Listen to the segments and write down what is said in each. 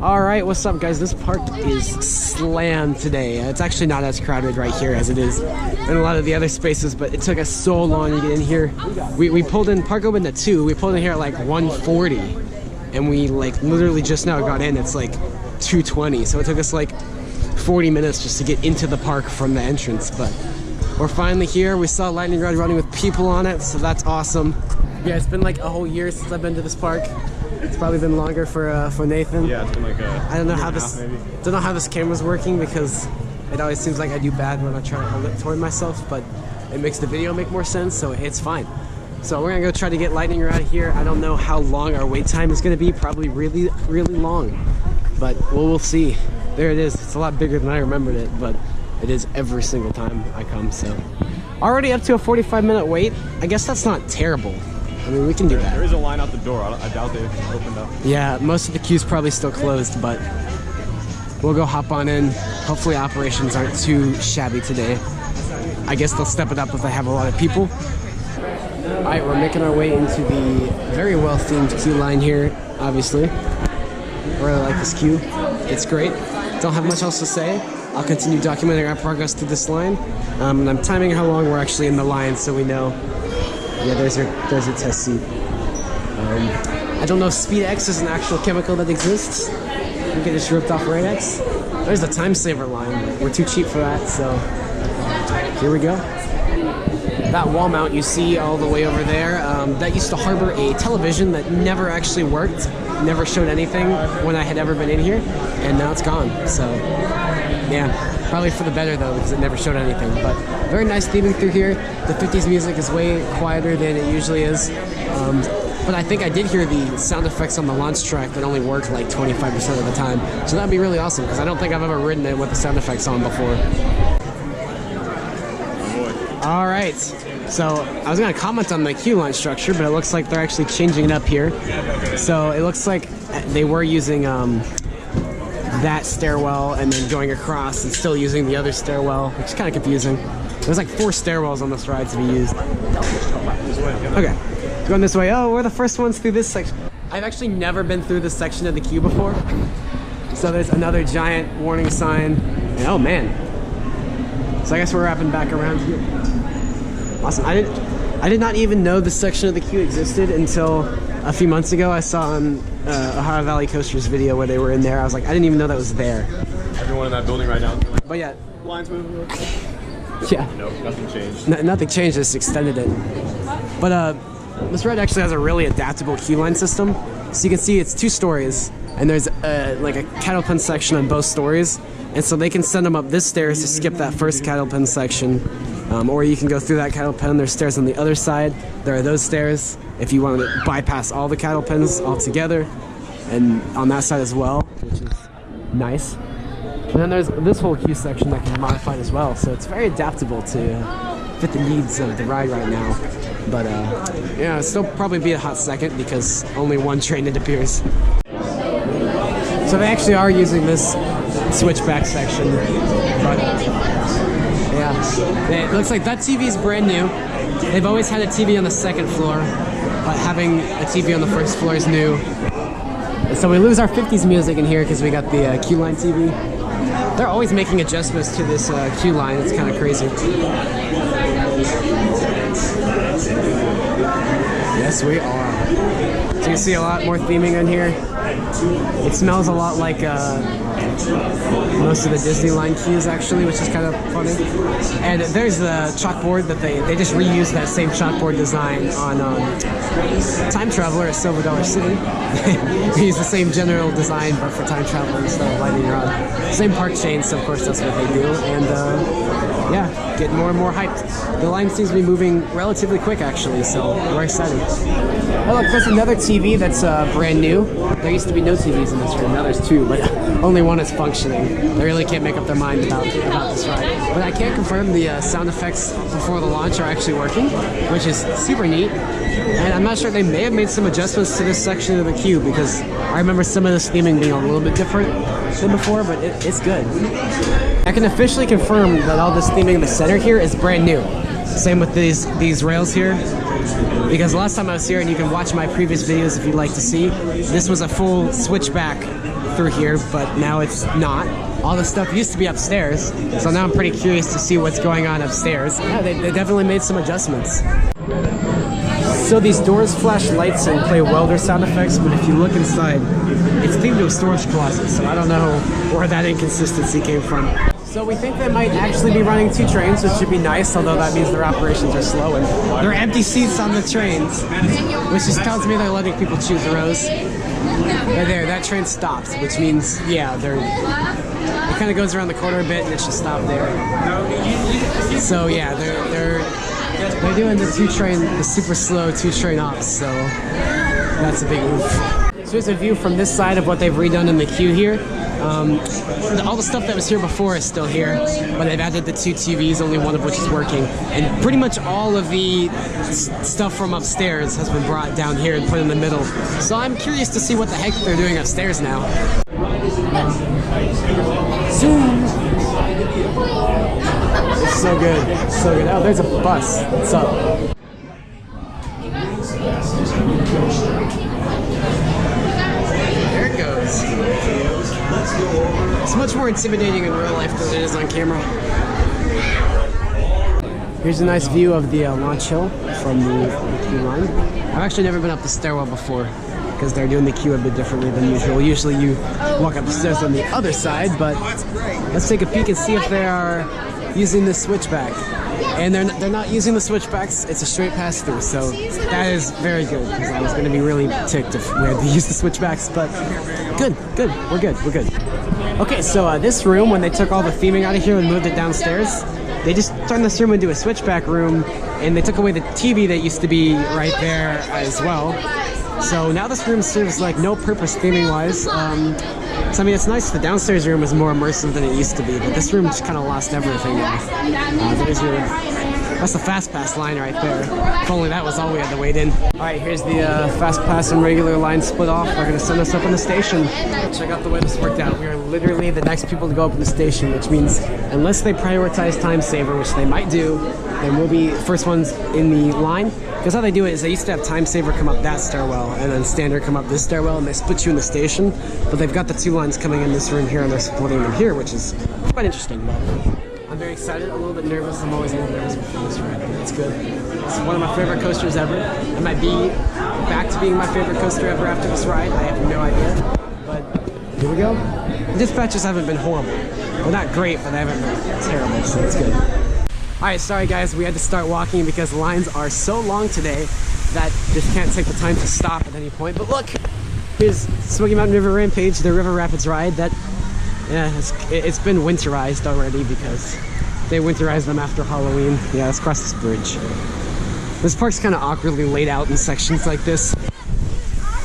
Alright, what's up guys? This park is slammed today. It's actually not as crowded right here as it is in a lot of the other spaces, but it took us so long to get in here. We pulled in, park opened at 2, we pulled in here at like 1:40, and we like literally just now got in, it's like 2:20, so it took us like 40 minutes just to get into the park from the entrance, but we're finally here. We saw a lightning rod running with people on it, so that's awesome. Yeah, it's been like a whole year since I've been to this park. It's probably been longer for Nathan. Yeah, it's been like I don't know how this camera's working because it always seems like I do bad when I try to hold it toward myself, but it makes the video make more sense, so it's fine. So we're gonna go try to get lightning rod here. I don't know how long our wait time is gonna be. Probably really, really long, but we'll see. There it is. It's a lot bigger than I remembered it, but it is every single time I come. So already up to a 45-minute wait. I guess that's not terrible. I mean, we can do that. There is a line out the door. I doubt they've opened up. Yeah, most of the queue's probably still closed, but we'll go hop on in. Hopefully operations aren't too shabby today. I guess they'll step it up if they have a lot of people. All right, we're making our way into the very well-themed queue line here, obviously. I really like this queue. It's great. Don't have much else to say. I'll continue documenting our progress through this line. And I'm timing how long we're actually in the line so we know. Yeah, there's your test seat. I don't know if Speed X is an actual chemical that exists. We get just ripped off Right X. There's the time saver line. We're too cheap for that, so here we go. That wall mount you see all the way over there, that used to harbor a television that never actually worked, never showed anything when I had ever been in here, and now it's gone. So yeah. Probably for the better though, because it never showed anything. But very nice theming through here. The 50s music is way quieter than it usually is. But I think I did hear the sound effects on the launch track that only worked like 25% of the time. So that'd be really awesome, because I don't think I've ever ridden it with the sound effects on before. All right. So I was gonna comment on the queue line structure, but it looks like they're actually changing it up here. So it looks like they were using that stairwell and then going across and still using the other stairwell, which is kind of confusing. There's like 4 stairwells on this ride to be used. Okay, going this way. Oh, we're the first ones through this section. I've actually never been through this section of the queue before. So there's another giant warning sign. And oh man. So I guess we're wrapping back around here. Awesome. I did not even know this section of the queue existed until a few months ago. I saw on Ohio Valley Coasters video where they were in there. I was like, I didn't even know that was there. Everyone in that building right now. But yeah. Lines moving. Yeah. No, nothing changed. Nothing changed, just extended it. But this ride actually has a really adaptable queue line system. So you can see it's 2 stories, and there's like a cattle pen section on both stories. And so they can send them up this stairs to skip that first cattle pen section. Or you can go through that cattle pen. There's stairs on the other side. There are those stairs if you want to bypass all the cattle pens altogether, and on that side as well, which is nice. And then there's this whole queue section that can be modified as well, so it's very adaptable to fit the needs of the ride right now. But yeah, it'll still probably be a hot second because only one train it appears. So they actually are using this switchback section, but yeah, it looks like that TV is brand new. They've always had a TV on the second floor, but having a TV on the first floor is new. So we lose our 50s music in here because we got the queue line TV. They're always making adjustments to this queue line. It's kind of crazy. Yes, we are. So you can see a lot more theming in here. It smells a lot like most of the Disneyland queues actually, which is kind of funny. And there's the chalkboard that they just reused that same chalkboard design on Time Traveler at Silver Dollar City. They use the same general design, but for Time Traveler instead of Lightning Rod. Same park chain, so of course that's what they do. And yeah, getting more and more hyped. The line seems to be moving relatively quick actually, so we're excited. Oh look, there's another TV that's brand new. There used to be no TVs in this room, now there's 2, but only one is functioning. They really can't make up their mind about this ride. But I can confirm the sound effects before the launch are actually working, which is super neat. And I'm not sure, they may have made some adjustments to this section of the queue because I remember some of this theming being a little bit different than before, but it's good. I can officially confirm that all this theming in the center here is brand new. Same with these rails here. Because last time I was here, and you can watch my previous videos if you'd like to see, this was a full switchback through here, but now it's not. All the stuff used to be upstairs, so now I'm pretty curious to see what's going on upstairs. Yeah, they definitely made some adjustments. So these doors flash lights and play welder sound effects, but if you look inside, it's themed to a storage closet, so I don't know where that inconsistency came from. So we think they might actually be running 2 trains, which should be nice, although that means their operations are slow, and there are empty seats on the trains, which just tells me they're letting people choose the rows. Right there, that train stops, which means, yeah, it kind of goes around the corner a bit and it should stop there. So yeah, they're doing the super slow 2-train ops, so that's a big move. So here's a view from this side of what they've redone in the queue here. All the stuff that was here before is still here, but they've added the 2 TVs, only one of which is working. And pretty much all of the stuff from upstairs has been brought down here and put in the middle. So I'm curious to see what the heck they're doing upstairs now. Zoom! It's so good, so good. Oh, there's a bus. What's up? There it goes. It's much more intimidating in real life than it is on camera. Here's a nice view of the launch hill from the queue line. I've actually never been up the stairwell before because they're doing the queue a bit differently than usual. Usually you walk up the stairs on the other side, but let's take a peek and see if they are using the switchback. And they're not using the switchbacks, it's a straight pass through, so that is very good, because I was going to be really ticked if we had to use the switchbacks, but good, we're good. Okay, so this room, when they took all the theming out of here and moved it downstairs, they just turned this room into a switchback room, and they took away the TV that used to be right there as well. So now this room serves like no purpose theming-wise. So I mean, it's nice. The downstairs room is more immersive than it used to be, but this room just kind of lost everything now. That's the fast pass line right there. If only that was all we had to wait in. All right, here's the fast pass and regular line split off. They're gonna send us up in the station. Check out the way this worked out. We are literally the next people to go up in the station, which means unless they prioritize time saver, which they might do, then we'll be first ones in the line. Because how they do it is they used to have time saver come up that stairwell and then standard come up this stairwell, and they split you in the station. But they've got the 2 lines coming in this room here and they're splitting them here, which is quite interesting. But I'm very excited, a little bit nervous. I'm always a little nervous before this ride, but it's good. It's one of my favorite coasters ever. It might be back to being my favorite coaster ever after this ride. I have no idea. But here we go. The dispatches haven't been horrible. Well, not great, but they haven't been terrible, so it's good. Alright, sorry guys, we had to start walking because lines are so long today that just can't take the time to stop at any point. But look, here's Smoky Mountain River Rampage, the River Rapids ride. That, yeah, it's been winterized already because they winterized them after Halloween. Yeah, let's cross this bridge. This park's kind of awkwardly laid out in sections like this.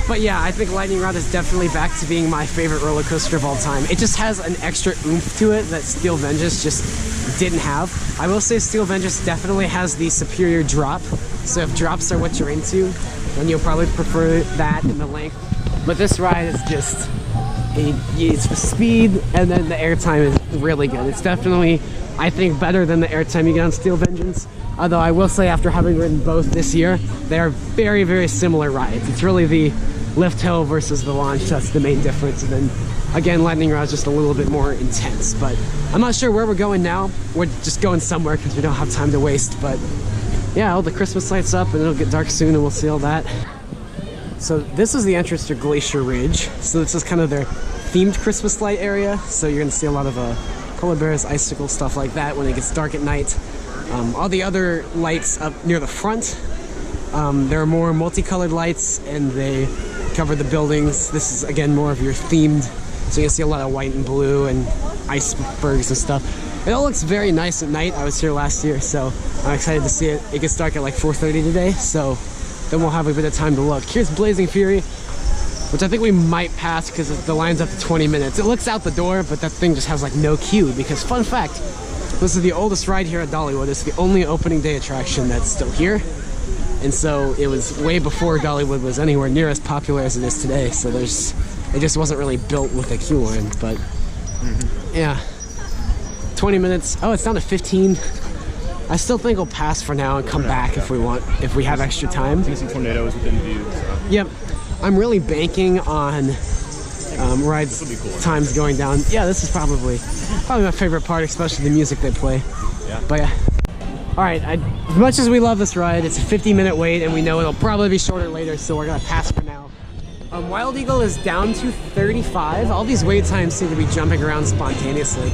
But yeah, I think Lightning Rod is definitely back to being my favorite roller coaster of all time. It just has an extra oomph to it that Steel Vengeance just didn't have. I will say Steel Vengeance definitely has the superior drop. So if drops are what you're into, then you'll probably prefer that in the length. But this ride is just, it's the speed and then the airtime is really good. It's definitely, I think, better than the airtime you get on Steel Vengeance. Although I will say, after having ridden both this year, they are very, very similar rides. It's really the lift hill versus the launch that's the main difference. And then again, Lightning Rod is just a little bit more intense. But I'm not sure where we're going now. We're just going somewhere because we don't have time to waste. But yeah, all the Christmas lights up and it'll get dark soon and we'll see all that. So this is the entrance to Glacier Ridge. So this is kind of their themed Christmas light area. So you're gonna see a lot of polar bears, icicles, stuff like that when it gets dark at night. All the other lights up near the front, there are more multicolored lights and they cover the buildings. This is again more of your themed, so you'll see a lot of white and blue and icebergs and stuff. It all looks very nice at night. I was here last year, so I'm excited to see it. It gets dark at like 4:30 today, so then we'll have a bit of time to look. Here's Blazing Fury, which I think we might pass because the line's up to 20 minutes. It looks out the door, but that thing just has like no queue because, fun fact, this is the oldest ride here at Dollywood. It's the only opening day attraction that's still here. And so it was way before Dollywood was anywhere near as popular as it is today. So it just wasn't really built with a queue line, but yeah. 20 minutes. Oh, it's down to 15. I still think we'll pass for now and come back if we want, if we have extra time. I see some tornadoes within view. So. Yep. I'm really banking on rides This will be cool. times going down. Yeah, this is probably my favorite part, especially the music they play. Yeah. But yeah. All right, as much as we love this ride, it's a 50-minute wait, and we know it'll probably be shorter later, so we're gonna pass for now. Wild Eagle is down to 35. All these wait times seem to be jumping around spontaneously.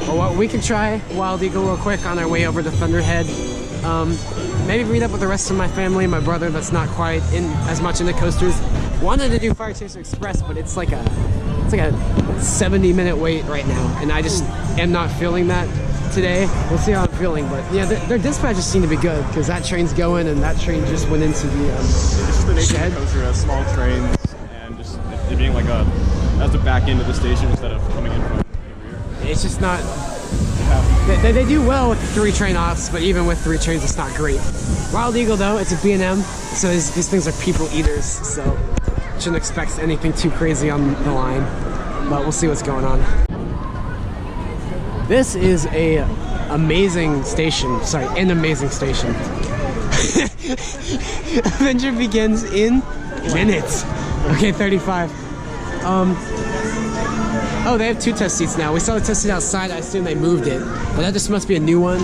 But what we could try Wild Eagle real quick on our way over to Thunderhead. Maybe meet up with the rest of my family. My brother, that's not quite in as much into coasters, wanted to do Fire Chaser Express, but it's like a 70-minute wait right now, and I just am not feeling that today. We'll see how I'm feeling, but yeah, their dispatches seem to be good because that train's going, and that train just went into the It's just the nature shed. of the coaster has small trains, and just it being like as the back end of the station instead of coming in from the rear. It's just not. They do well with 3 train offs, but even with 3 trains, it's not great. Wild Eagle, though, it's a B&M, so these things are people eaters, so shouldn't expect anything too crazy on the line, but we'll see what's going on. This is an amazing station. Adventure begins in minutes. Okay, 35. Oh, they have 2 test seats now. We saw the test seat outside. I assume they moved it, but that just must be a new one.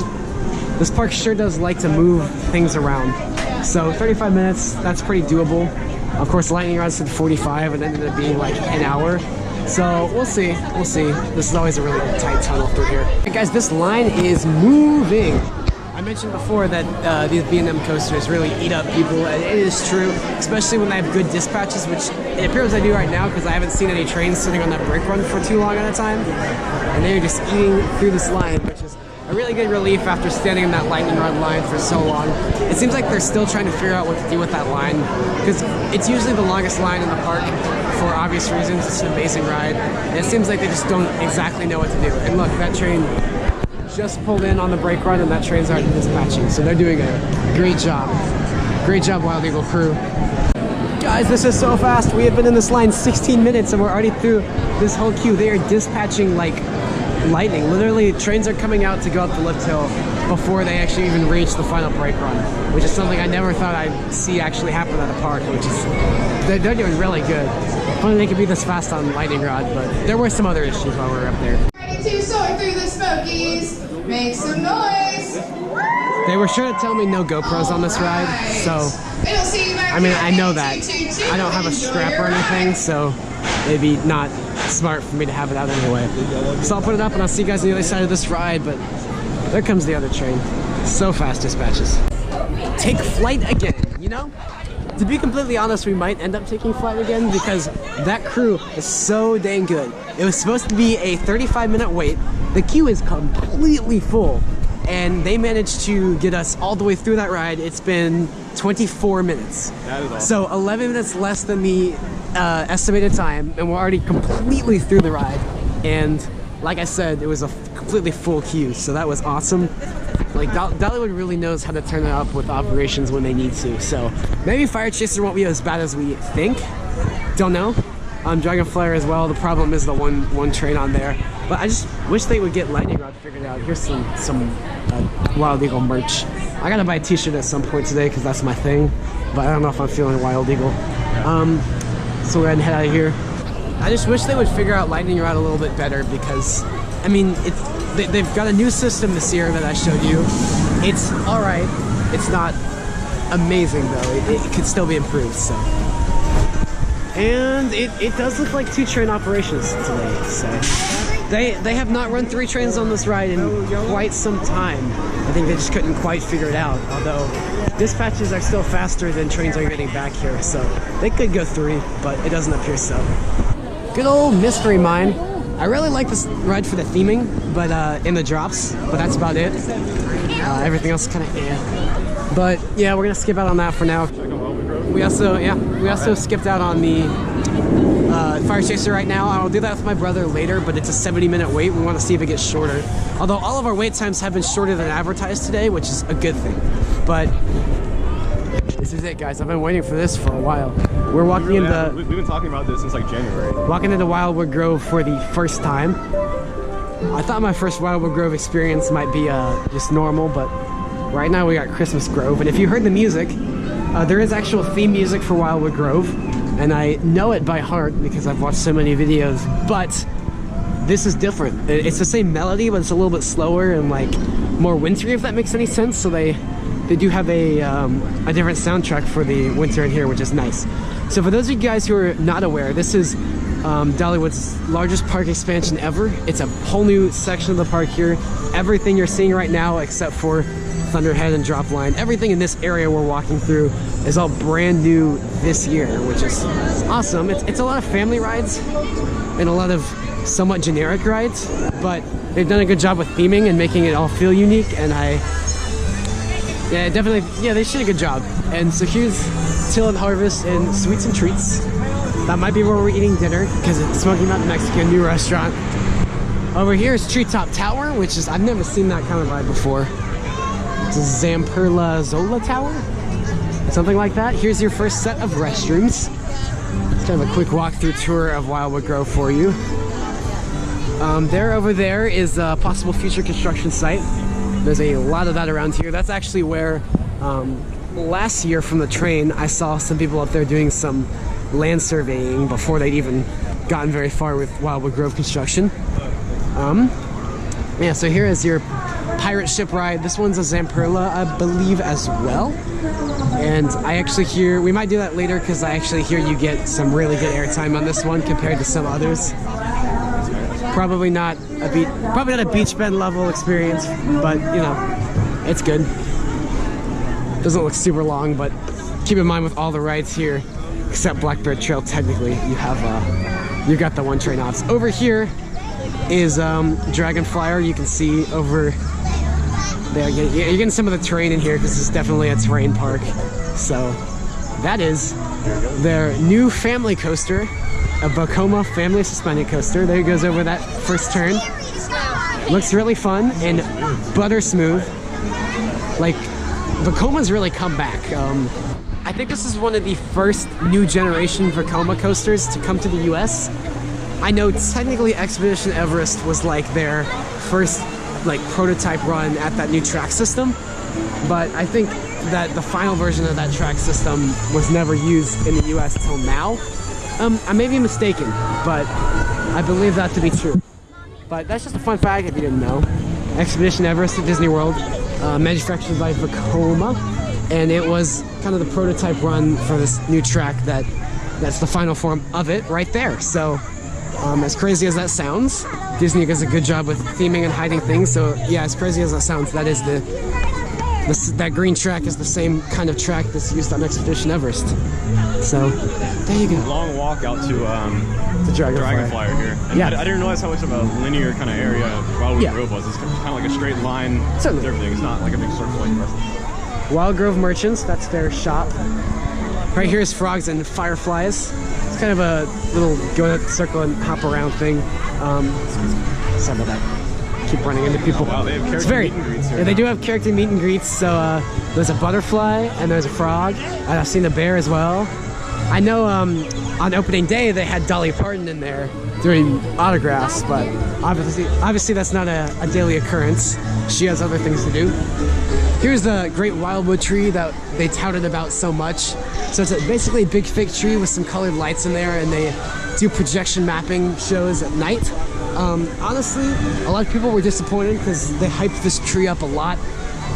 This park sure does like to move things around. So 35 minutes, that's pretty doable. Of course, Lightning Rod said 45 and ended up being like an hour. So we'll see. This is always a really tight tunnel through here. Hey guys, this line is moving. I mentioned before that these B&M coasters really eat up people, and it is true, especially when they have good dispatches, which it appears I do right now because I haven't seen any trains sitting on that brake run for too long at a time, and they're just eating through this line, which is a really good relief after standing in that lightning rod line for so long. It seems like they're still trying to figure out what to do with that line, because it's usually the longest line in the park for obvious reasons. It's an amazing ride, and it seems like they just don't exactly know what to do. And look, that train just pulled in on the brake run, and that train's already dispatching, so they're doing a great job. Great job, Wild Eagle crew. Guys, this is so fast. We have been in this line 16 minutes, and we're already through this whole queue. They are dispatching like lightning. Literally, trains are coming out to go up the lift hill before they actually even reach the final brake run, which is something I never thought I'd see actually happen at a park, which is, they're doing really good. Funny they could be this fast on lightning rod, but there were some other issues while we were up there. Ready to soar through the Smokies. Make some noise. They were sure to tell me no GoPros on this ride, so I mean, I know that. I don't have a strap or anything, so maybe not smart for me to have it out anyway. So I'll put it up and I'll see you guys on the other side of this ride, but there comes the other train. So fast, dispatches. Take flight again, you know? To be completely honest, we might end up taking flight again because that crew is so dang good. It was supposed to be a 35-minute wait. The queue is completely full, and they managed to get us all the way through that ride. It's been 24 minutes. That is awesome. So 11 minutes less than the estimated time, and we're already completely through the ride. And like I said, it was a completely full queue, so that was awesome. Like, Dollywood really knows how to turn it up with operations when they need to. So maybe Fire Chaser won't be as bad as we think. Don't know. Dragon Flare as well. The problem is the one train on there. But I just wish they would get Lightning Rod figured out. Here's some Wild Eagle merch. I gotta buy a t-shirt at some point today because that's my thing. But I don't know if I'm feeling Wild Eagle. So we're gonna head out of here. I just wish they would figure out Lightning Rod a little bit better because, I mean, they've got a new system this year that I showed you. It's alright. It's not amazing though. It could still be improved, so. And it does look like 2 train operations today, so. They have not run 3 trains on this ride in quite some time. I think they just couldn't quite figure it out, although dispatches are still faster than trains are getting back here, so they could go 3, but it doesn't appear so. Good old Mystery Mine. I really like this ride for the theming, but in the drops, but that's about it. Everything else is kind of But yeah, we're gonna skip out on that for now. We also skipped out on the Fire Chaser right now. I'll do that with my brother later, but it's a 70-minute wait. We want to see if it gets shorter. Although all of our wait times have been shorter than advertised today, which is a good thing. But this is it, guys. I've been waiting for this for a while. We're walking into... We've been talking about this since like January. Walking into Wildwood Grove for the first time. I thought my first Wildwood Grove experience might be just normal, but right now we got Christmas Grove. And if you heard the music, there is actual theme music for Wildwood Grove. and I know it by heart because I've watched so many videos, but this is different. It's the same melody, but it's a little bit slower and like more wintry, if that makes any sense. So they do have a different soundtrack for the winter in here, which is nice. So for those of you guys who are not aware, this is Dollywood's largest park expansion ever. It's a whole new section of the park here. Everything you're seeing right now, except for Thunderhead and Dropline, everything in this area we're walking through is all brand new this year, which is awesome. It's a lot of family rides and a lot of somewhat generic rides, but they've done a good job with theming and making it all feel unique, and they should a good job. And so here's Till and Harvest and Sweets and Treats. That might be where we're eating dinner because it's Smoky Mountain Mexican, new restaurant. Over here is Treetop Tower, which is, I've never seen that kind of ride before. It's a Zamperla Zola Tower, something like that. Here's your first set of restrooms. It's kind of a quick walkthrough tour of Wildwood Grove for you. Over there is a possible future construction site. There's a lot of that around here. That's actually where last year from the train I saw some people up there doing some land surveying before they'd even gotten very far with Wildwood Grove construction. Yeah, so here is your pirate ship ride. This one's a Zamperla, I believe, as well. And I actually hear, we might do that later because I actually hear you get some really good airtime on this one compared to some others. Probably not a beach bend level experience, but you know, it's good. Doesn't look super long, but keep in mind with all the rides here, except Blackbird Trail, technically you got the one train offs. Over here is Dragon Flyer. You can see over there. You're getting some of the terrain in here because it's definitely a terrain park. So that is their new family coaster, a Vekoma family suspended coaster. There it goes over that first turn. Looks really fun and butter smooth. Like, Vekoma's really come back. I think this is one of the first new generation Vekoma coasters to come to the US. I know technically Expedition Everest was like their first like prototype run at that new track system, but I think that the final version of that track system was never used in the US till now. I may be mistaken, but I believe that to be true. But that's just a fun fact if you didn't know. Expedition Everest at Disney World, manufactured by Vekoma, and it was kind of the prototype run for this new track that's the final form of it right there. So as crazy as that sounds, Disney does a good job with theming and hiding things. So yeah, as crazy as that sounds, that is that green track is the same kind of track that's used on Expedition Everest. So there you go. Long walk out to the Dragon Flyer here. And yeah. I didn't realize how much of a linear kind of area Wildwood Grove was. It's kind of like a straight line with everything. It's not like a big circle like the rest of it. Wild Grove Merchants, that's their shop. Right here is Frogs and Fireflies. It's kind of a little go in a circle and hop around thing. Sorry about that. Keep running into people. Oh, wow, they have character meet and greets here. Yeah, they do have character meet and greets. So there's a butterfly and there's a frog. And I've seen a bear as well. I know on opening day they had Dolly Parton in there doing autographs, but obviously that's not a daily occurrence. She has other things to do. Here's the great wildwood tree that they touted about so much. So it's basically a big fake tree with some colored lights in there, and they do projection mapping shows at night. Honestly, a lot of people were disappointed because they hyped this tree up a lot.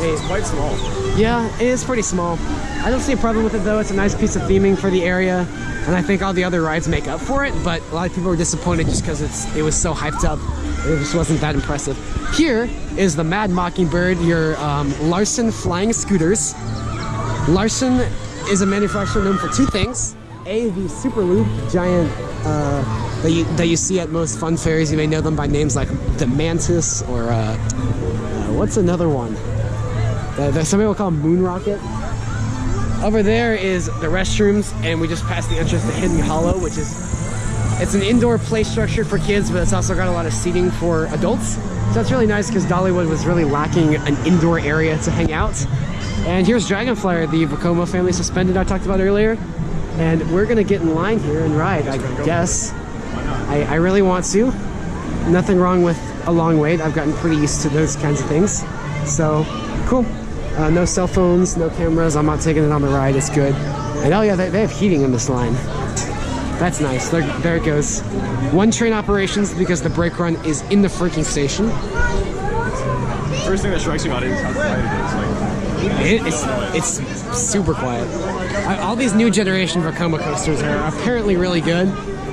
It's quite small. Yeah, it is pretty small. I don't see a problem with it though. It's a nice piece of theming for the area, and I think all the other rides make up for it, but a lot of people were disappointed just because it was so hyped up. It just wasn't that impressive. Here is the Mad Mockingbird, your Larson flying scooters. Larson is a manufacturer known for two things. A, the Super Loop giant that you see at most fun fairs. You may know them by names like the Mantis or what's another one? Some people call them Moon Rocket. Over there is the restrooms, and we just passed the entrance to Hidden Hollow, which is it's an indoor play structure for kids, but it's also got a lot of seating for adults. So that's really nice because Dollywood was really lacking an indoor area to hang out. And here's Dragonflyer, the Vekoma family suspended I talked about earlier. And we're gonna get in line here and ride, I guess. I really want to. Nothing wrong with a long wait. I've gotten pretty used to those kinds of things. So, cool. No cell phones, no cameras. I'm not taking it on the ride. It's good. And oh yeah, they have heating in this line. That's nice. There it goes. One train operations because the brake run is in the freaking station. First thing that strikes me about it is how quiet it is. Like, It's super quiet. All these new generation Vekoma coasters are apparently really good.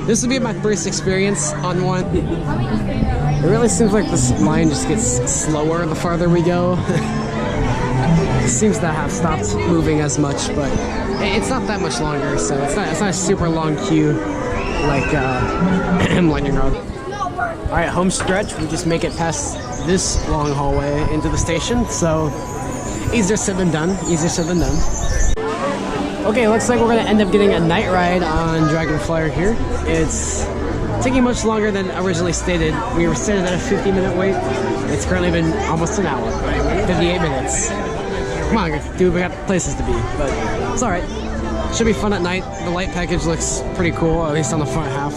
This will be my first experience on one. It really seems like this line just gets slower the farther we go. It seems to have stopped moving as much, but it's not that much longer, so it's not a super long queue like Lightning Rod. All right, home stretch. We just make it past this long hallway into the station, so easier said than done. Easier said than done. Okay, looks like we're gonna end up getting a night ride on Dragon Flyer here. It's taking much longer than originally stated. We were stated at a 50-minute wait. It's currently been almost an hour, 58 minutes. Come on, dude, we got places to be, but it's all right. Should be fun at night. The light package looks pretty cool, at least on the front half.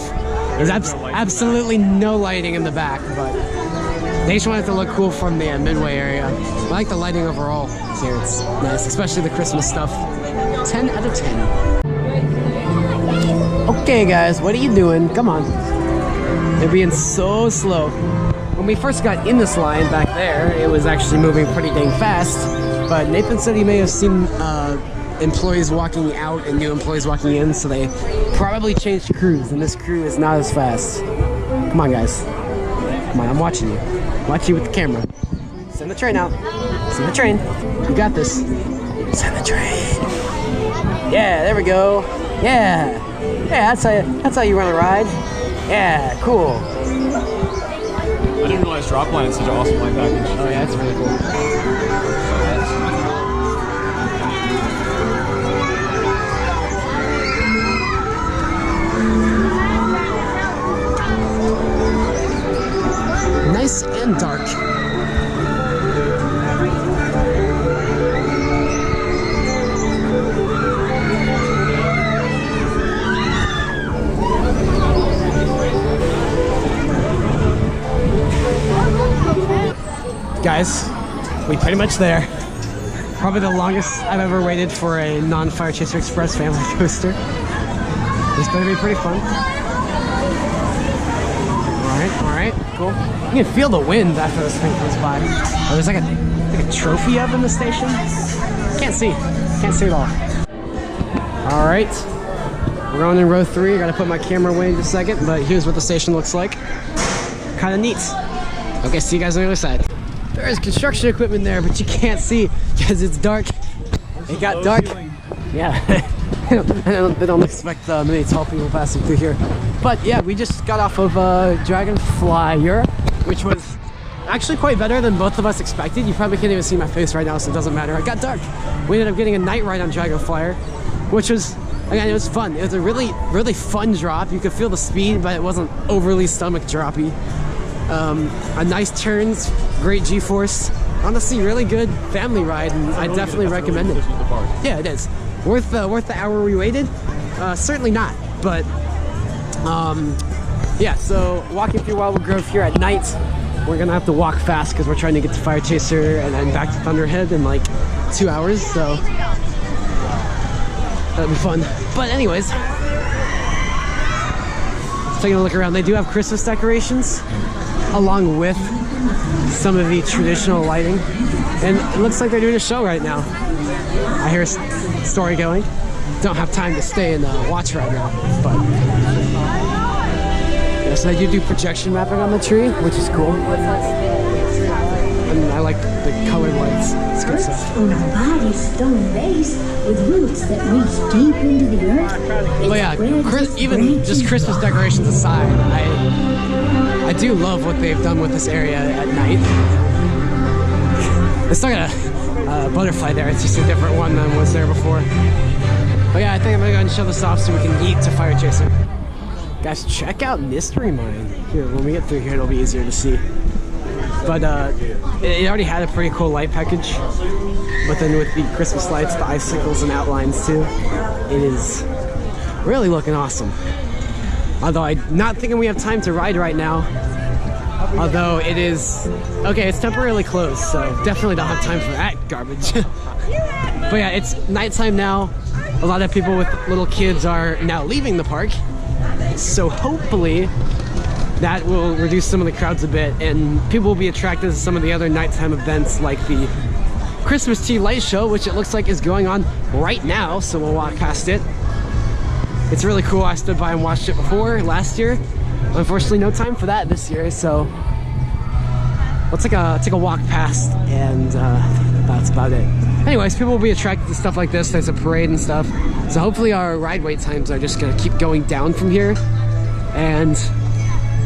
There's absolutely no lighting in the back, but they just want it to look cool from the midway area. I like the lighting overall here. It's nice, especially the Christmas stuff. 10 out of 10. Okay, guys, what are you doing? Come on. They're being so slow. When we first got in this line back there, it was actually moving pretty dang fast. But Nathan said he may have seen employees walking out and new employees walking in, so they probably changed crews, and this crew is not as fast. Come on, guys. Come on, I'm watching you. Watch you with the camera. Send the train out. Send the train. You got this. Send the train. Yeah, there we go. Yeah. Yeah, that's how you run a ride. Yeah, cool. I didn't realize drop line is such an awesome line package. Oh yeah, that's really cool. Nice and dark. Guys, we pretty much there. Probably the longest I've ever waited for a non-Fire Chaser Express family coaster. This better be pretty fun. All right, cool. You can feel the wind after this thing comes by. Oh, there's like a trophy up in the station. Can't see it all. All right, we're on in row 3. I gotta put my camera away in just a second, but here's what the station looks like. Kind of neat. Okay, see you guys on the other side. There is construction equipment there, but you can't see because it's dark. It got dark. Yeah. They don't expect many tall people passing through here. But yeah, we just got off of Dragon Flyer, which was actually quite better than both of us expected. You probably can't even see my face right now, so it doesn't matter. It got dark. We ended up getting a night ride on Dragon Flyer, which was, again, it was fun. It was a really, really fun drop. You could feel the speed, but it wasn't overly stomach droppy. A nice turns, great G-force. Honestly, really good family ride, and I definitely recommend it. Yeah, it is. Worth the hour we waited? Certainly not, but yeah, so walking through Wildwood Grove here at night, we're gonna have to walk fast because we're trying to get to Fire Chaser and then back to Thunderhead in like 2 hours, so that'll be fun. But anyways, let's take a look around. They do have Christmas decorations along with some of the traditional lighting, and it looks like they're doing a show right now. I hear a story going. Don't have time to stay and watch right now, but yeah, so they do projection mapping on the tree, which is cool. And I like the colored lights. It's good stuff. On a mighty stone base with roots that reach deep into the earth. But yeah, even just Christmas decorations aside, I do love what they've done with this area at night. It's not got a butterfly there, it's just a different one than was there before. But yeah, I think I'm gonna go and show this off so we can eat to Fire Chaser. Guys, check out Mystery Mine. Here, when we get through here, it'll be easier to see. But it already had a pretty cool light package. But then with the Christmas lights, the icicles and outlines too, it is really looking awesome. Although I'm not thinking we have time to ride right now. Although it is, okay, it's temporarily closed, so definitely don't have time for that garbage. But yeah, it's nighttime now. A lot of people with little kids are now leaving the park. So hopefully that will reduce some of the crowds a bit, and people will be attracted to some of the other nighttime events like the Christmas tree light show, which it looks like is going on right now, so we'll walk past it. It's really cool. I stood by and watched it before last year. Unfortunately, no time for that this year, so let's take a walk past, and that's about it. Anyways, people will be attracted to stuff like this. There's a parade and stuff, so hopefully our ride wait times are just gonna keep going down from here. And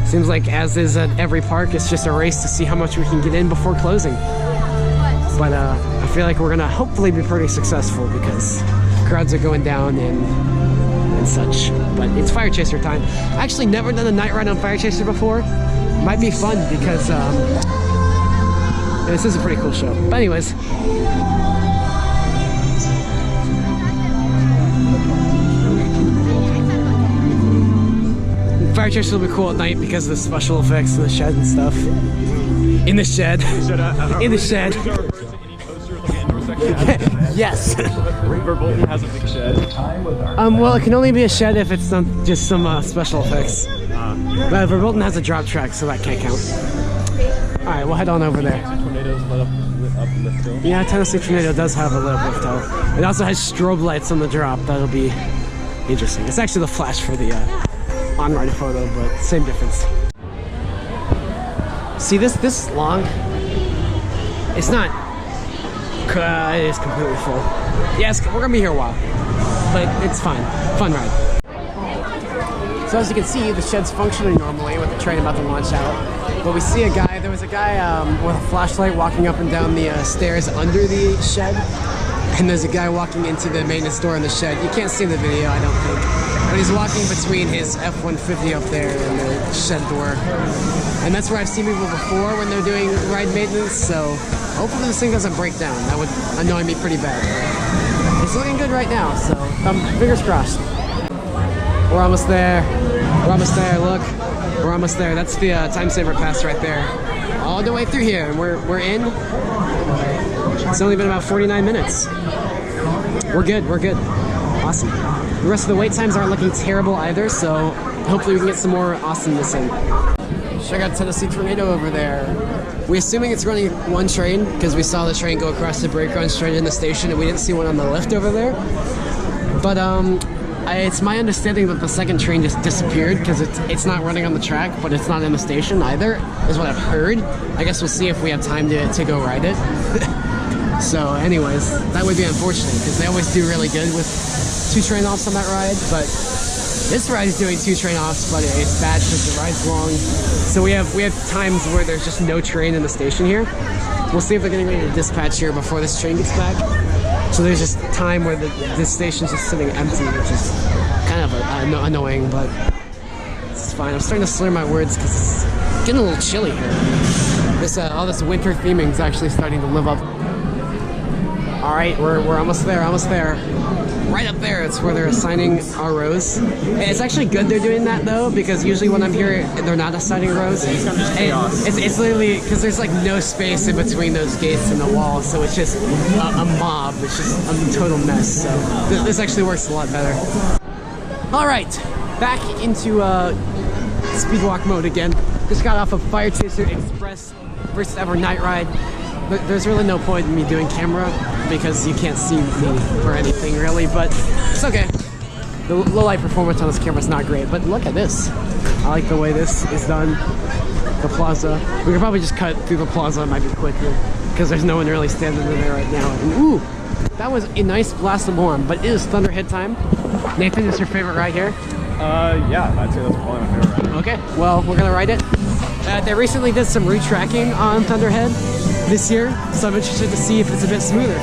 seems like, as is at every park, it's just a race to see how much we can get in before closing. But I feel like we're gonna hopefully be pretty successful because crowds are going down and such. But it's Fire Chaser time. Actually never done a night ride on Fire Chaser before. Might be fun because this is a pretty cool show. But anyways, Fire Chaser will be cool at night because of the special effects of the shed and stuff. In the shed. In the shed. Yes. River Bolton has a big shed. Well, it can only be a shed if it's just some special effects. But Verbolten has a drop track, so that can't count. All right, we'll head on over there. Tornadoes lit up lift hill. Yeah, Tennessee Tornado does have a lit up lift hill. It also has strobe lights on the drop. That'll be interesting. It's actually the flash for the on-ride photo, but same difference. See this long? It's not. It is completely full. Yes, we're gonna be here a while, but it's fine. Fun ride. So as you can see, the shed's functioning normally with the train about to launch out. But we see a guy. There was a guy with a flashlight walking up and down the stairs under the shed, and there's a guy walking into the maintenance door in the shed. You can't see the video, I don't think, but he's walking between his F-150 up there and the shed door. And that's where I've seen people before when they're doing ride maintenance, so hopefully this thing doesn't break down. That would annoy me pretty bad. It's looking good right now, so fingers crossed. We're almost there. We're almost there, look. We're almost there. That's the time saver pass right there. All the way through here, and we're in. It's only been about 49 minutes. We're good, we're good. Awesome. The rest of the wait times aren't looking terrible either, so hopefully we can get some more awesomeness in. Check out Tennessee Tornado over there. We're assuming it's running one train because we saw the train go across the brake run straight in the station, and we didn't see one on the left over there. But it's my understanding that the second train just disappeared because it's not running on the track, but it's not in the station either, is what I've heard. I guess we'll see if we have time to go ride it. So anyways, that would be unfortunate because they always do really good with 2 train offs on that ride, but this ride is doing 2 train offs, but it's bad because the ride's long. So we have times where there's just no train in the station here. We'll see if they're getting ready to dispatch here before this train gets back. So there's just time where this station's just sitting empty, which is kind of annoying, but it's fine. I'm starting to slur my words because it's getting a little chilly here. All this winter theming is actually starting to live up. All right, we're almost there, almost there. Right up there, it's where they're assigning our rows. And it's actually good they're doing that though, because usually when I'm here, they're not assigning rows. It's literally, because there's like no space in between those gates and the wall, so it's just a mob. It's just a total mess, so this actually works a lot better. All right, back into speedwalk mode again. Just got off of Fire Chaser Express first ever night ride. But there's really no point in me doing camera because you can't see me or anything really, but it's okay. The low light performance on this camera is not great, but look at this. I like the way this is done. The plaza. We could probably just cut through the plaza, it might be quicker because there's no one really standing in there right now. And ooh, that was a nice blast of warm, but it is Thunderhead time. Nathan, is your favorite ride here? Yeah, I'd say that's probably my favorite ride. Okay, well, we're gonna ride it. They recently did some retracking on Thunderhead this year, so I'm interested to see if it's a bit smoother,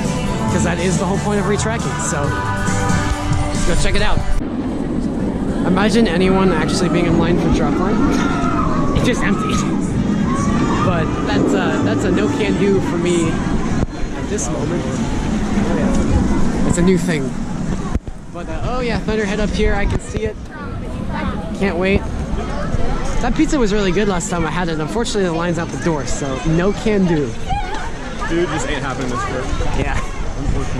because that is the whole point of retracking, so let's go check it out. Imagine anyone actually being in line for drop line. It's just empty. But that's a no can do for me at this moment. Oh yeah. It's a new thing. But oh yeah, Thunderhead up here, I can see it. Can't wait. That pizza was really good last time I had it. Unfortunately, the line's out the door, so no can do. Dude, this ain't happening this trip. Yeah.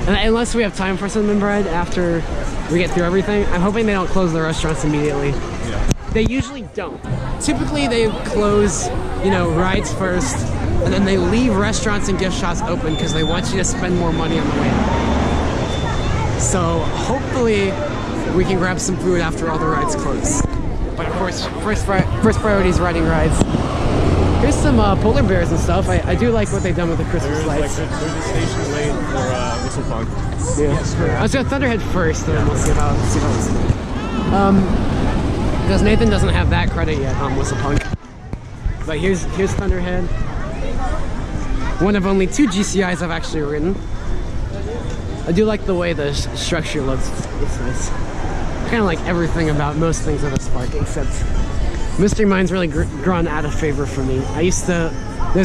And unless we have time for cinnamon bread after we get through everything, I'm hoping they don't close the restaurants immediately. Yeah. they usually don't. Typically they close, you know, rides first, and then they leave restaurants and gift shops open because they want you to spend more money on the way out. So hopefully we can grab some food after all the rides close. But of course, first priority is riding rides. Here's some polar bears and stuff. I do like what they've done with the Christmas lights. There's a station lane for Whistle Punk. Yeah. Let's go Thunderhead first, and then we'll see how it's going. Because Nathan doesn't have that credit yet on Whistle Punk. But here's Thunderhead. One of only 2 GCIs I've actually ridden. I do like the way the structure looks. It's nice. Kind of like everything about most things at this park, except Mystery Mine's really grown out of favor for me. There's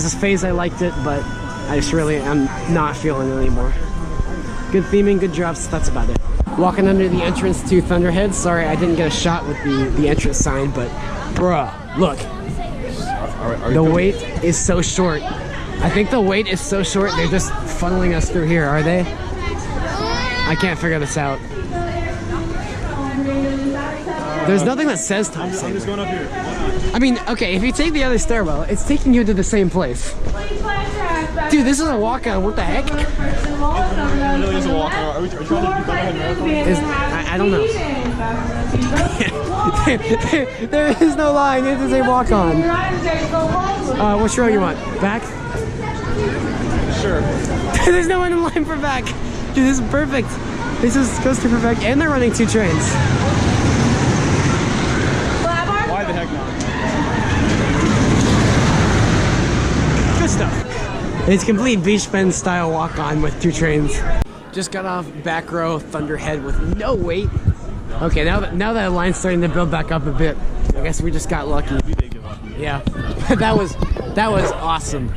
this phase I liked it, but I just really am not feeling it anymore. Good theming, good drops, that's about it. Walking under the entrance to Thunderhead. Sorry I didn't get a shot with the entrance sign, but bruh, look. The wait is so short. I think the wait is so short, they're just funneling us through here, are they? I can't figure this out. There's nothing that says time saver. I'm just going up here. I mean, okay, if you take the other stairwell, it's taking you to the same place. Dude, this is a walk-on. What the heck? It really is a walk. Are we trying to do Thunderhead Marathon? I don't know. There is no line. It is a walk-on. Which row you want? Back? Sure. There's no one in line for back. Dude, this is perfect. This is coaster perfect, and they're running 2 trains. Why the heck not? Good stuff. It's complete Beach Bend style walk-on with 2 trains. Just got off back row Thunderhead with no wait. Okay, now that line's starting to build back up a bit. I guess we just got lucky. Yeah, that was awesome.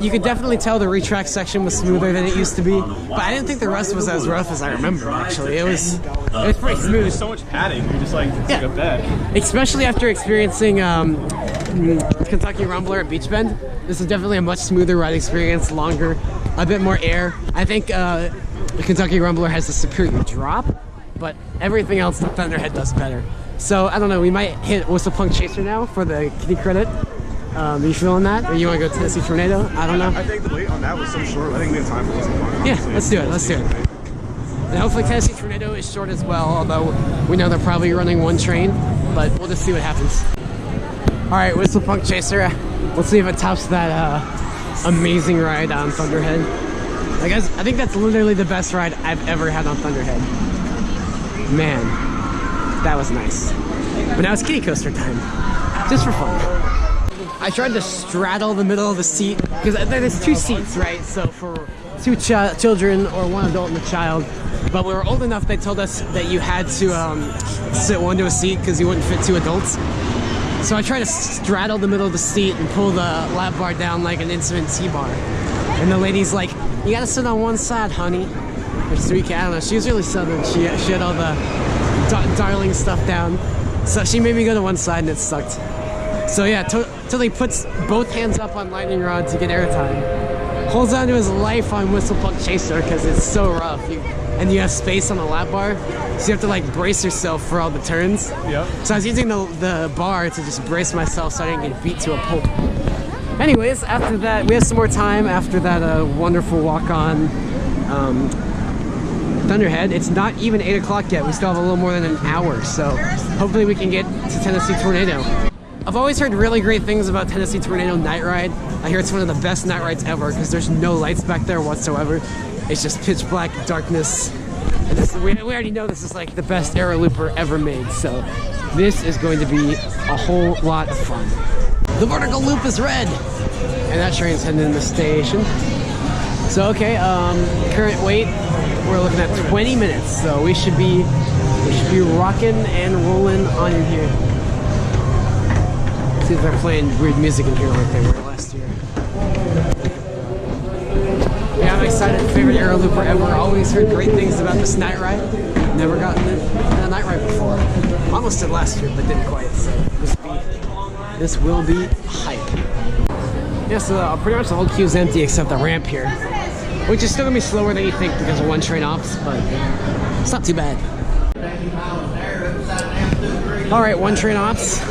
You could definitely tell the retrack section was smoother than it used to be, but I didn't think the rest was as rough as I remember. Actually, it was pretty smooth. There's so much padding. You're just like it's like a bed. Especially after experiencing Kentucky Rumbler at Beach Bend. This is definitely a much smoother ride experience, longer, a bit more air. I think the Kentucky Rumbler has a superior drop, but everything else the Thunderhead does better. So I don't know, we might hit Whistle Punk Chaser now for the kitty credit. Are you feeling that? Or you want to go Tennessee Tornado? I don't know. I think the wait on that was so short. I think we have time for Whistle Punk. Yeah, let's do it. And hopefully Tennessee Tornado is short as well, although we know they're probably running 1 train, but we'll just see what happens. Alright, Whistle Punk Chaser. Let's see if it tops that amazing ride on Thunderhead. I think that's literally the best ride I've ever had on Thunderhead. Man, that was nice. But now it's kitty coaster time, just for fun. I tried to straddle the middle of the seat, because there's 2 seats, right? So for 2 children or 1 adult and a child. But we were old enough, they told us that you had to sit 1 to a seat because you wouldn't fit 2 adults. So I tried to straddle the middle of the seat and pull the lap bar down like an intimate T-bar. And the lady's like, you gotta sit on 1 side, honey. Or so I don't know, she was really southern. She had all the darling stuff down. So she made me go to 1 side and it sucked. So yeah, totally puts both hands up on lightning rod to get airtime. Holds on to his life on Whistle Punk Chaser because it's so rough. And you have space on the lap bar, so you have to like brace yourself for all the turns. Yep. So I was using the bar to just brace myself so I didn't get beat to a pulp. Anyways, after that, we have some more time after that wonderful walk-on Thunderhead. It's not even 8 o'clock yet. We still have a little more than an hour, so hopefully we can get to Tennessee Tornado. I've always heard really great things about Tennessee Tornado Night Ride. I hear it's one of the best night rides ever because there's no lights back there whatsoever. It's just pitch black darkness. And we already know this is like the best aero looper ever made, so this is going to be a whole lot of fun. The vertical loop is red, and that train's heading in the station. So okay, current wait, we're looking at 20 minutes, so we should be rocking and rolling on in here. See if they're playing weird music in here like they were last year. Yeah, I'm excited. Favorite aero looper ever. Always heard great things about this night ride. Never gotten a night ride before. Almost did last year, but didn't quite. So this will be hype. Yeah, so pretty much the whole queue's empty except the ramp here, which is still gonna be slower than you think because of 1 train ops, but it's not too bad. All right, one train ops.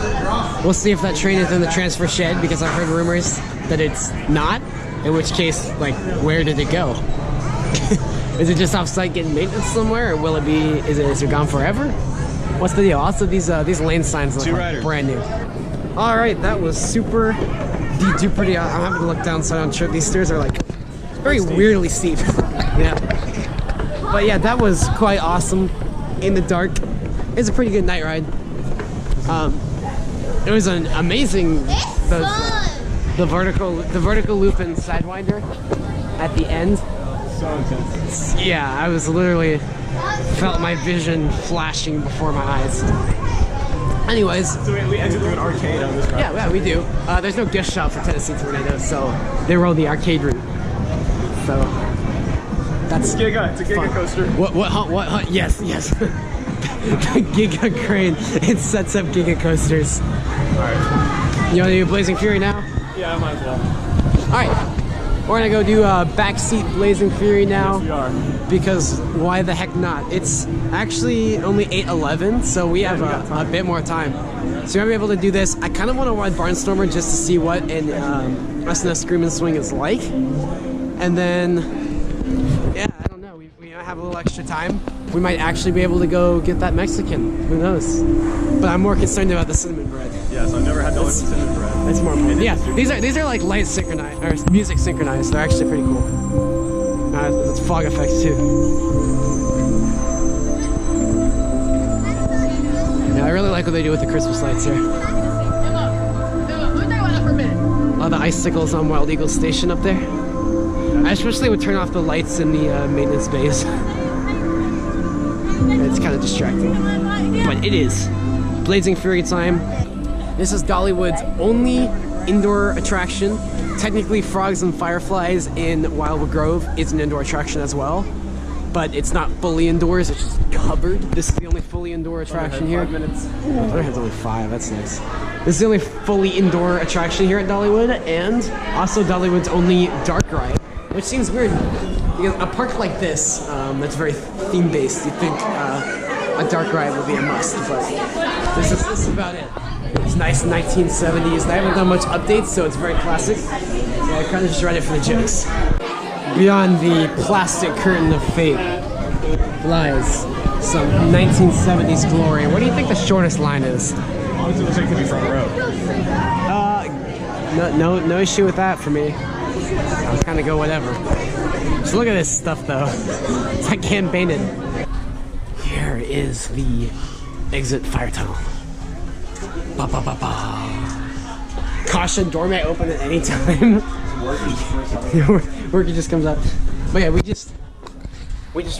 We'll see if that train is in the transfer shed because I've heard rumors that it's not. In which case, like, where did it go? Is it just off-site getting maintenance somewhere, or will it be? Is it gone forever? What's the deal? Also, these lane signs look like brand new. All right, that was super duper. I'm having to look down so I don't trip. These stairs are like very weirdly steep. Yeah. But yeah, that was quite awesome. In the dark, it's a pretty good night ride. It was an amazing. The vertical loop and sidewinder at the end. So intense. Yeah, I was literally felt my vision flashing before my eyes. Anyways, So we exit through an arcade on this ride. yeah, we do. There's no gift shop for Tennessee Tornadoes, so they roll the arcade route. So that's It's a Giga coaster. What? Yes. The Giga Crane. It sets up Giga coasters. Alright. You want to do Blazing Fury now? Yeah, I might as well. All right. We're gonna go do backseat Blazing Fury now. Yes, we are. Because why the heck not? It's actually only 8:11, so we have a bit more time. So we're gonna be able to do this. I kind of want to ride Barnstormer just to see what an SNS Scream and Swing is like. And then, yeah, I don't know. We might have a little extra time. We might actually be able to go get that Mexican. Who knows? But I'm more concerned about the cinnamon bread. Yes, I've never had Dollywood cinnamon bread. It's more important. Yeah, these are like light synchronized or music synchronized. They're actually pretty cool. It's fog effects too. Yeah, I really like what they do with the Christmas lights here. A lot of the icicles on Wild Eagle Station up there. I just wish they would turn off the lights in the maintenance bays. It's kind of distracting, but it is Blazing Fury time. This is Dollywood's only indoor attraction. Technically, Frogs and Fireflies in Wildwood Grove is an indoor attraction as well, but it's not fully indoors, it's just covered. This is the only fully indoor attraction here. 5 minutes. Thunderhead's only 5, that's nice. This is the only fully indoor attraction here at Dollywood, and also Dollywood's only dark ride, which seems weird. Because a park like this, that's very theme-based, you'd think a dark ride would be a must, but this is about it. It's nice 1970s. They haven't done much updates, so it's very classic. So I kind of just read it for the jokes. Beyond the plastic curtain of fate lies some 1970s glory. What do you think the shortest line is? Honestly, looks like it could be front row. No issue with that for me. I'll kind of go whatever. Just look at this stuff though. It's like hand painted. Here is the exit fire tunnel. Ba, ba, ba, ba. Caution, door may open at any time. Worky just comes up. But yeah, we just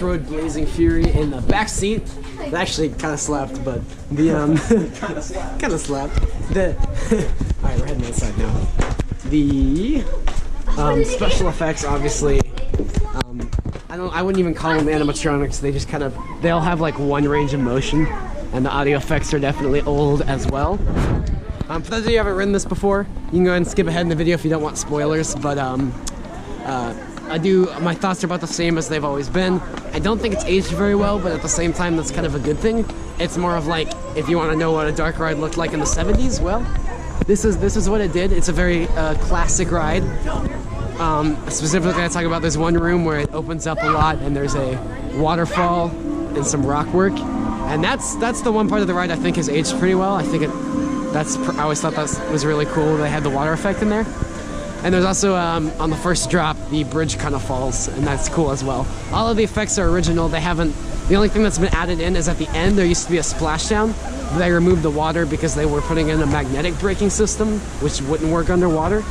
rode Blazing Fury in the back seat. It actually kind of slapped, but the kind of slapped. The all right, we're heading outside now. The special effects, obviously. I wouldn't even call them animatronics. They just they all have like one range of motion, and the audio effects are definitely old as well. For those of you who haven't ridden this before, you can go ahead and skip ahead in the video if you don't want spoilers. But my thoughts are about the same as they've always been. I don't think it's aged very well, but at the same time, that's kind of a good thing. It's more of like, if you want to know what a dark ride looked like in the 70s, well, this is what it did. It's a very classic ride. Specifically, I talk about there's one room where it opens up a lot, and there's a waterfall and some rock work, and that's the one part of the ride I think has aged pretty well. I think I always thought that was really cool. They had the water effect in there, and there's also on the first drop the bridge kind of falls, and that's cool as well. All of the effects are original. They haven't. The only thing that's been added in is at the end there used to be a splashdown. They removed the water because they were putting in a magnetic braking system, which wouldn't work underwater.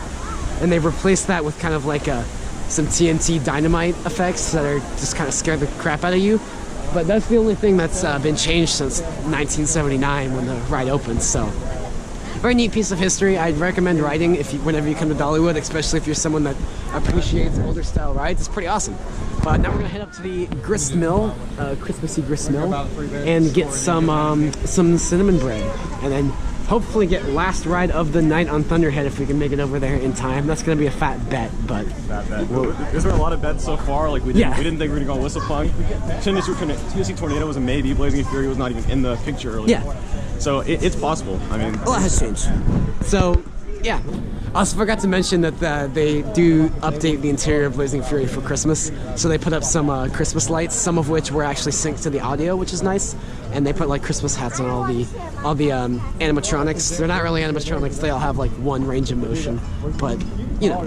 And they've replaced that with kind of like some TNT dynamite effects that are just kind of scare the crap out of you. But that's the only thing that's been changed since 1979 when the ride opened. So, very neat piece of history. I'd recommend riding whenever you come to Dollywood, especially if you're someone that appreciates older style rides. It's pretty awesome. But now we're gonna head up to the grist mill, Christmassy grist mill, and get some cinnamon bread, and then hopefully get last ride of the night on Thunderhead if we can make it over there in time. That's gonna be a fat bet, but There's been a lot of bets so far. Like we didn't think we were gonna go on Whistle Punk. Tennessee Tornado was a maybe. Blazing Fury was not even in the picture earlier. Yeah. So it's possible. I mean, A lot has changed. So, yeah. I also forgot to mention that they do update the interior of Blazing Fury for Christmas. So they put up some Christmas lights, some of which were actually synced to the audio, which is nice. And they put like Christmas hats on all the animatronics. They're not really animatronics. They all have like one range of motion, but you know,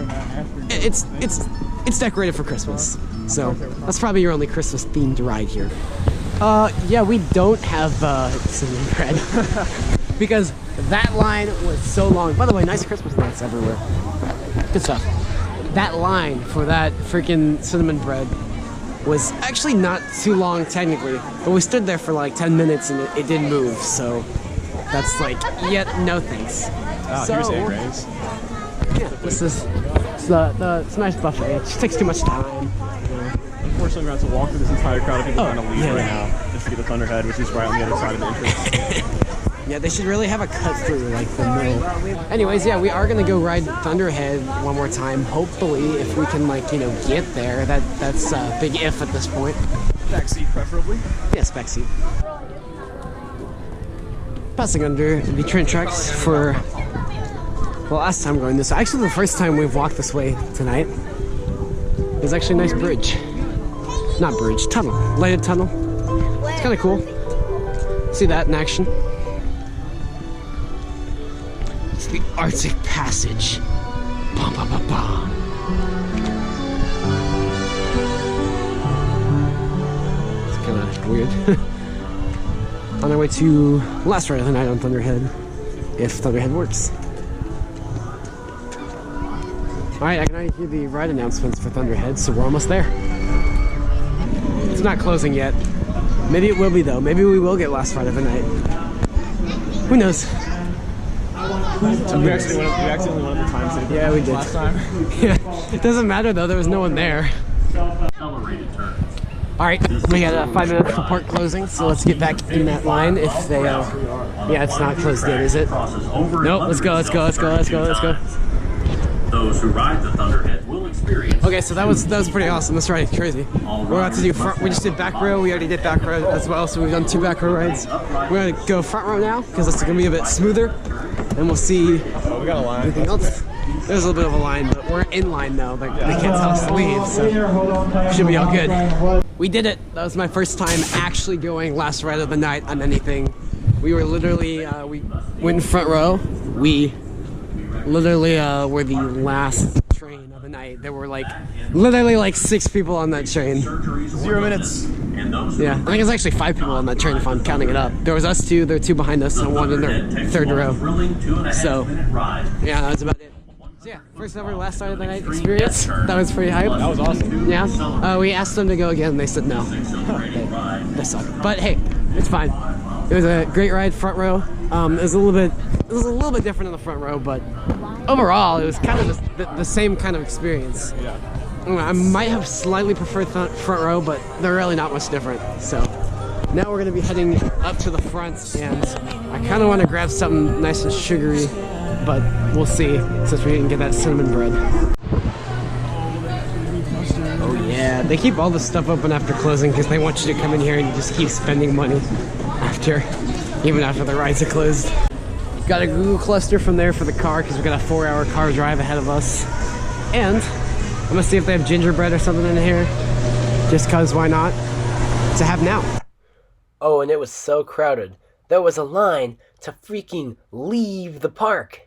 it's decorated for Christmas. So that's probably your only Christmas themed ride here. Yeah, we don't have cinnamon bread because that line was so long. By the way, nice Christmas lights everywhere. Good stuff. That line for that freaking cinnamon bread was actually not too long technically, but we stood there for like 10 minutes and it didn't move. So that's like, yet no thanks. So, here's egg rays. Yeah, this is it's a nice buffet. It just takes too much time. Unfortunately, we're going to have to walk through this entire crowd of people trying to leave yeah, right yeah. now just to get the Thunderhead, which is right on the other side of the entrance. Yeah, they should really have a cut through like the middle. Anyways, yeah, we are gonna go ride Thunderhead one more time. Hopefully, if we can like, you know, get there. That's a big if at this point. Back seat, preferably. Yes, back seat. Passing under the train tracks for the last time going this. Actually, the first time we've walked this way tonight. There's actually a nice bridge. Not bridge, tunnel. Lighted tunnel. It's kind of cool. See that in action. It's the Arctic Passage. Bum, bum, bum, bum. It's kind of weird. On our way to last ride of the night on Thunderhead, if Thunderhead works. Alright, I can already hear the ride announcements for Thunderhead, so we're almost there. It's not closing yet. Maybe it will be though. Maybe we will get last ride of the night. Who knows? We actually only went up the time table. Yeah, we did. Last time. Yeah, it doesn't matter though. There was no one there. All right, we got 5 minutes for park closing, so let's get back in that line. If they, yeah, it's not closed yet, is it? Nope. Let's go. Let's go. Let's go. Let's go. Let's go. Those who ride the Thunderhead will experience. Okay, so that was pretty awesome. This ride is crazy. We're about to do front. We just did back row. We already did back row as well, so we've done 2 back row rides. We're gonna go front row now because it's gonna be a bit smoother, and we'll see Oh, we got a line. anything else. There's a little bit of a line, but we're in line now. They can't tell us to leave, so should be all good. We did it. That was my first time actually going last ride of the night on anything. We were literally we went in front row. We literally were the last train of the night. There were like literally like 6 people on that train. 0 minutes. Yeah, I think it's actually 5 people on that train if I'm counting it up. There was us 2, there were 2 behind us, and 1 in their 3rd row. So yeah, that was about it. So yeah, first ever last ride of the night experience. That was pretty hype. That was awesome. Yeah, we asked them to go again. They said no. They suck. But hey, it's fine. It was a great ride, front row. It was a little bit different in the front row, but overall, it was kind of the same kind of experience. Yeah. I might have slightly preferred front row, but they're really not much different. So now we're gonna be heading up to the front, and I kind of want to grab something nice and sugary, but we'll see since we didn't get that cinnamon bread. Oh yeah, they keep all the stuff open after closing because they want you to come in here and you just keep spending money even after the rides are closed. Got a Google cluster from there for the car because we got a 4-hour car drive ahead of us. And I'm gonna see if they have gingerbread or something in here, just cause why not, to have now. Oh, and it was so crowded. There was a line to freaking leave the park.